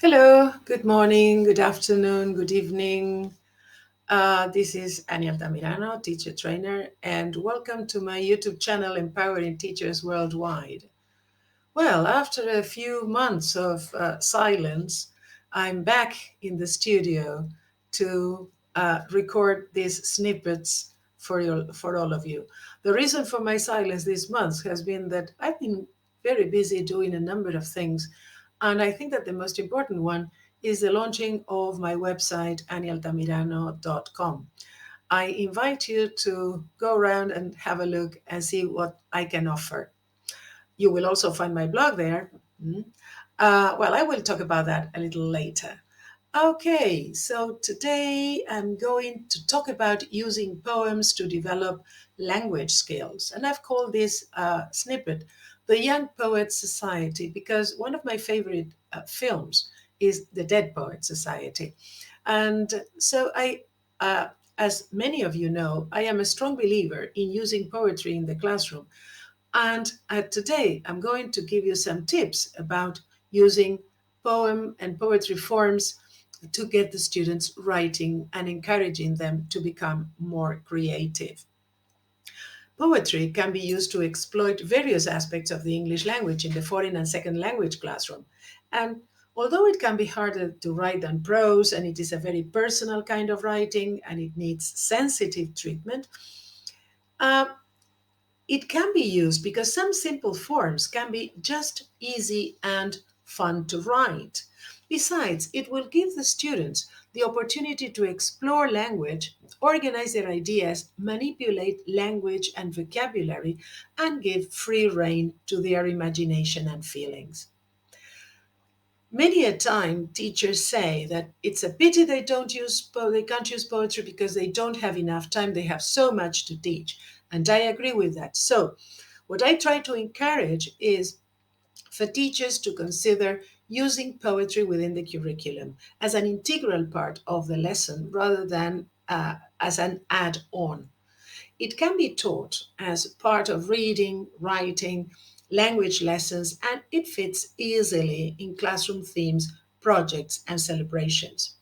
Hello, good morning, good afternoon, good evening. This is Ania Altamirano, teacher trainer, and welcome to my YouTube channel, Empowering Teachers Worldwide. Well, after a few months of silence, I'm back in the studio to record these snippets for all of you. The reason for my silence this month has been that I've been very busy doing a number of things, and I think that the most important one is the launching of my website, anialtamirano.com. I invite you to go around and have a look and see what I can offer. You will also find my blog there. Well, I will talk about that a little later. Okay, so today I'm going to talk about using poems to develop language skills. And I've called this snippet the Young Poets Society because one of my favorite films is The Dead Poets Society. And so uh, as many of you know, I am a strong believer in using poetry in the classroom, and today I'm going to give you some tips about using poem and poetry forms to get the students writing and encouraging them to become more creative. Poetry can be used to exploit various aspects of the English language in the foreign and second language classroom. And although it can be harder to write than prose, and it is a very personal kind of writing and it needs sensitive treatment, uh, it can be used because some simple forms can be just easy and fun to write. Besides, it will give the students the opportunity to explore language, organize their ideas, manipulate language and vocabulary, and give free rein to their imagination and feelings. Many a time, teachers say that it's a pity they can't use poetry because they don't have enough time. They have so much to teach, and I agree with that. So, what I try to encourage is for teachers to consider using poetry within the curriculum as an integral part of the lesson rather than as an add-on. It can be taught as part of reading, writing, language lessons, and it fits easily in classroom themes, projects, and celebrations.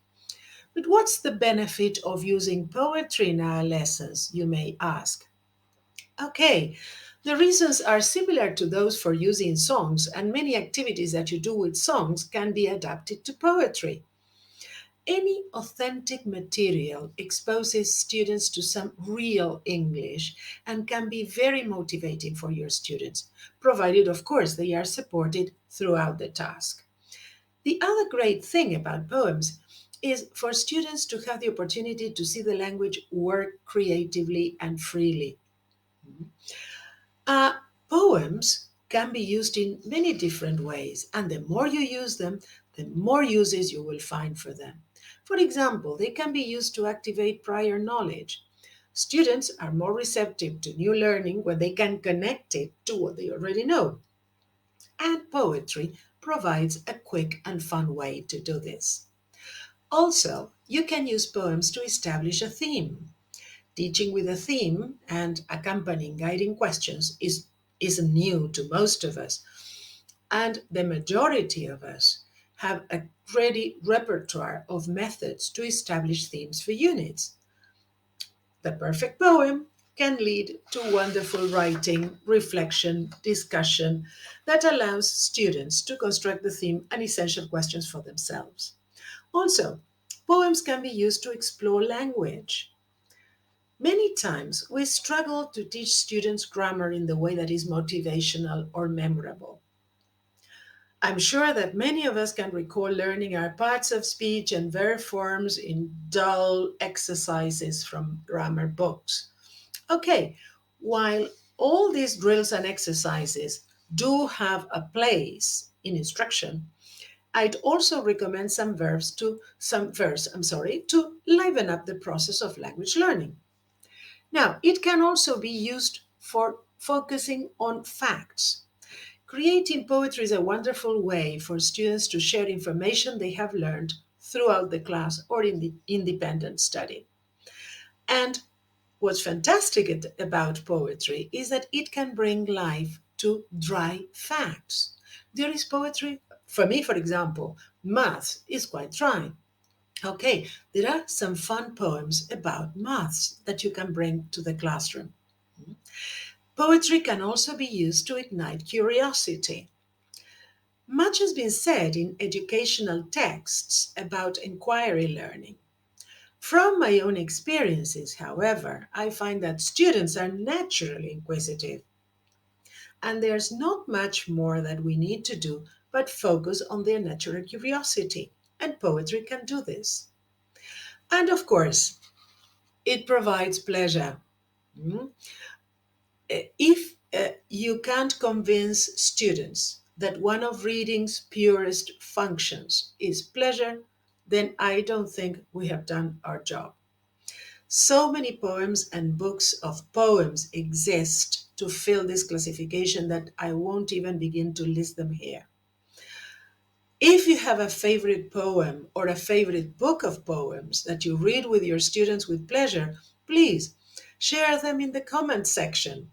But what's the benefit of using poetry in our lessons, you may ask? Okay, the reasons are similar to those for using songs, and many activities that you do with songs can be adapted to poetry. Any authentic material exposes students to some real English and can be very motivating for your students, provided, of course, they are supported throughout the task. The other great thing about poems is for students to have the opportunity to see the language work creatively and freely. Uh, Poems can be used in many different ways, and the more you use them, the more uses you will find for them. For example, they can be used to activate prior knowledge. Students are more receptive to new learning when they can connect it to what they already know. And poetry provides a quick and fun way to do this. Also, you can use poems to establish a theme. Teaching with a theme and accompanying guiding questions isn't new to most of us, and the majority of us have a ready repertoire of methods to establish themes for units. The perfect poem can lead to wonderful writing, reflection, discussion that allows students to construct the theme and essential questions for themselves. Also, poems can be used to explore language. Many times we struggle to teach students grammar in the way that is motivational or memorable. I'm sure that many of us can recall learning our parts of speech and verb forms in dull exercises from grammar books. Okay, while all these drills and exercises do have a place in instruction, I'd also recommend some verse, to liven up the process of language learning. Now, it can also be used for focusing on facts. Creating poetry is a wonderful way for students to share information they have learned throughout the class or in the independent study. And what's fantastic about poetry is that it can bring life to dry facts. There is poetry For me, for example, math is quite dry. Okay, there are some fun poems about maths that you can bring to the classroom. Poetry can also be used to ignite curiosity. Much has been said in educational texts about inquiry learning. From my own experiences, however, I find that students are naturally inquisitive, and there's not much more that we need to do but focus on their natural curiosity, and poetry can do this. And of course, it provides pleasure. Mm. If you can't convince students that one of reading's purest functions is pleasure, then I don't think we have done our job. So many poems and books of poems exist to fill this classification that I won't even begin to list them here. If you have a favorite poem or a favorite book of poems that you read with your students with pleasure, please share them in the comment section.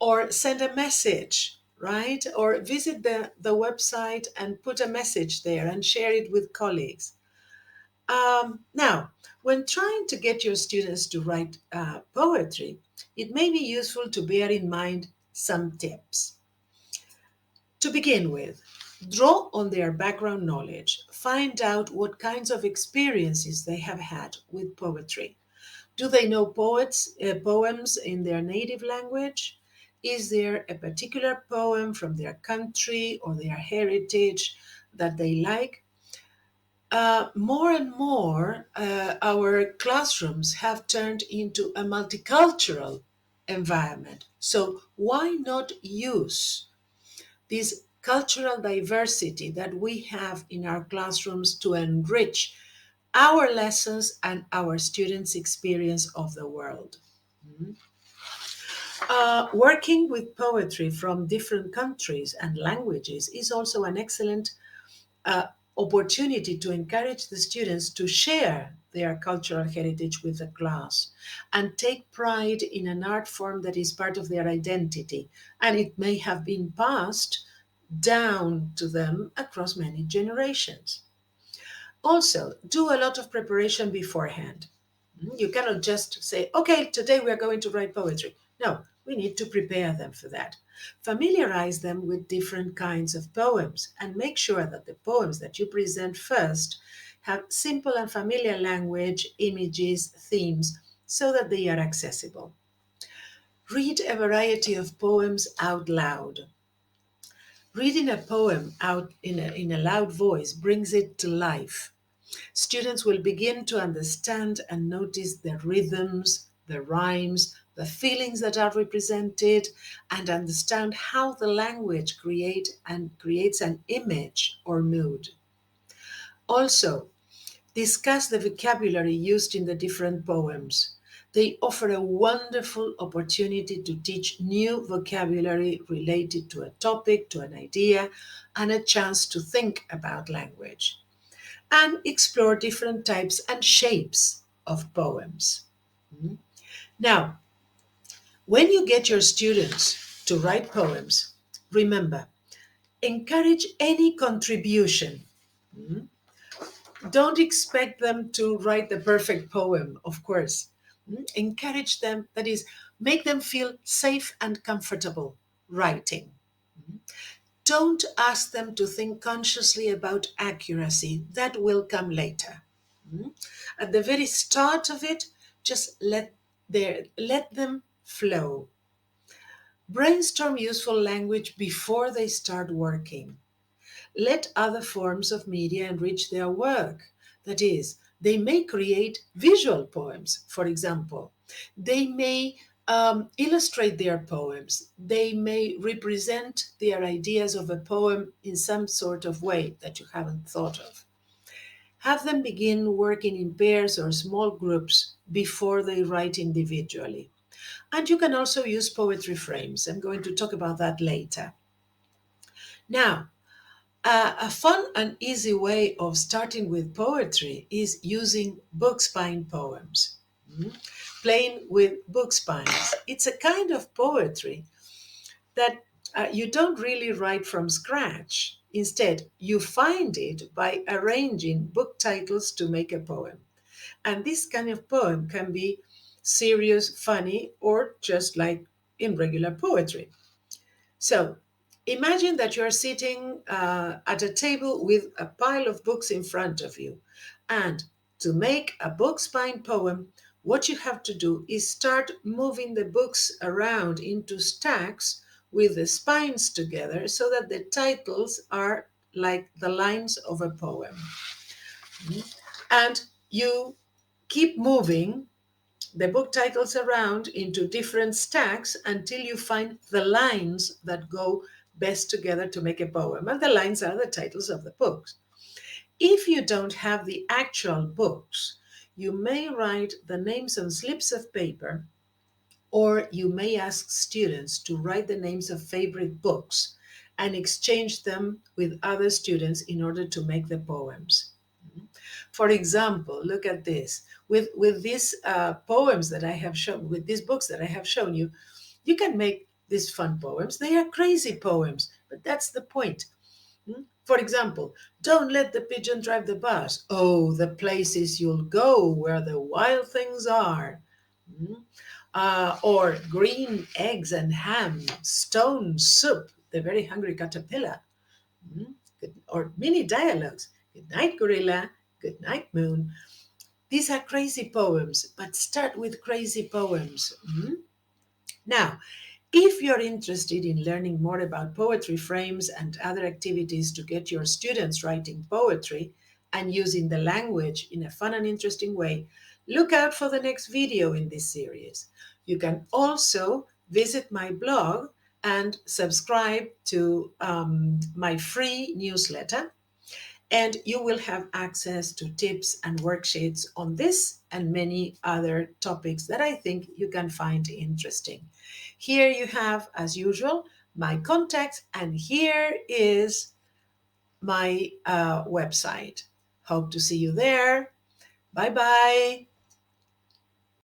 Or send a message, right? Or visit the website and put a message there and share it with colleagues. Now, when trying to get your students to write poetry, it may be useful to bear in mind some tips. To begin with, draw on their background knowledge. Find out what kinds of experiences they have had with poetry. Do they know poems in their native language? Is there a particular poem from their country or their heritage that they like? More and more, our classrooms have turned into a multicultural environment. So, why not use this cultural diversity that we have in our classrooms to enrich our lessons and our students' experience of the world? Working with poetry from different countries and languages is also an excellent uh, opportunity to encourage the students to share their cultural heritage with the class and take pride in an art form that is part of their identity. And it may have been passed down to them across many generations. Also, do a lot of preparation beforehand. You cannot just say, okay, today we are going to write poetry. No, we need to prepare them for that. Familiarize them with different kinds of poems and make sure that the poems that you present first have simple and familiar language, images, themes, so that they are accessible. Read a variety of poems out loud. Reading a poem out in a loud voice brings it to life. Students will begin to understand and notice the rhythms, the rhymes, the feelings that are represented, and understand how the language creates an image or mood. Also, discuss the vocabulary used in the different poems. They offer a wonderful opportunity to teach new vocabulary related to a topic, to an idea, and a chance to think about language and explore different types and shapes of poems. Now, when you get your students to write poems, remember, encourage any contribution. Don't expect them to write the perfect poem, of course. Encourage them, that is, make them feel safe and comfortable writing. Don't ask them to think consciously about accuracy. That will come later. At the very start of it, just let them flow. Brainstorm useful language before they start working. Let other forms of media enrich their work. That is, they may create visual poems, for example. They may illustrate their poems. They may represent their ideas of a poem in some sort of way that you haven't thought of. Have them begin working in pairs or small groups before they write individually. And you can also use poetry frames. I'm going to talk about that later. Now, a fun and easy way of starting with poetry is using book spine poems. Playing with book spines. It's a kind of poetry that You don't really write from scratch. Instead, you find it by arranging book titles to make a poem. And this kind of poem can be serious, funny, or just like in regular poetry. So imagine that you're sitting at a table with a pile of books in front of you. And to make a book spine poem, what you have to do is start moving the books around into stacks with the spines together so that the titles are like the lines of a poem. And you keep moving the book titles around into different stacks until you find the lines that go best together to make a poem. And the lines are the titles of the books. If you don't have the actual books, you may write the names on slips of paper, or you may ask students to write the names of favorite books and exchange them with other students in order to make the poems. For example, look at this. With these poems that I have shown, with these books that I have shown you, you can make these fun poems. They are crazy poems, but that's the point. For example, don't let the pigeon drive the bus. Oh, the places you'll go where the wild things are. Mm. Or green eggs and ham, stone soup, the very hungry caterpillar. Or mini dialogues. Good night, gorilla. Good night, moon. These are crazy poems, but start with crazy poems. Now, if you're interested in learning more about poetry frames and other activities to get your students writing poetry and using the language in a fun and interesting way, look out for the next video in this series. You can also visit my blog and subscribe to my free newsletter, and you will have access to tips and worksheets on this and many other topics that I think you can find interesting. Here you have, as usual, my contact, and here is my website. Hope to see you there. Bye bye.